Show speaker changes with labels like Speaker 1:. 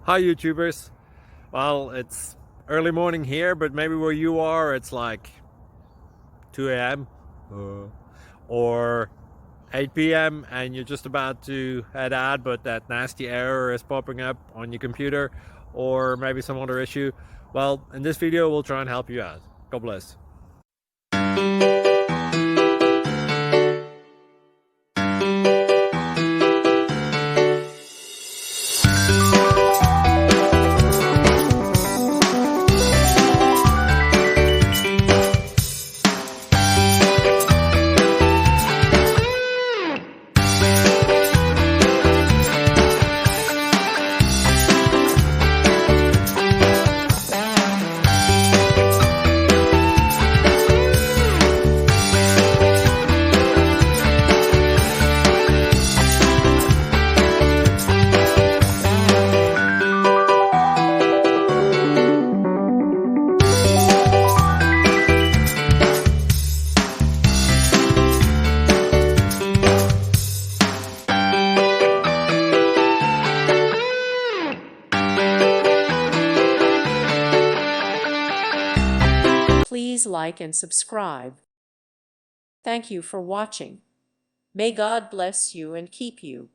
Speaker 1: Hi YouTubers. Well, it's early morning here, but maybe where you are it's like 2 a.m. Or 8 p.m. and you're just about to head out, but that nasty error is popping up on your computer, or maybe some other issue. Well, in this video we'll try and help you out. God bless.
Speaker 2: Please like and subscribe. Thank you for watching. May God bless you and keep you.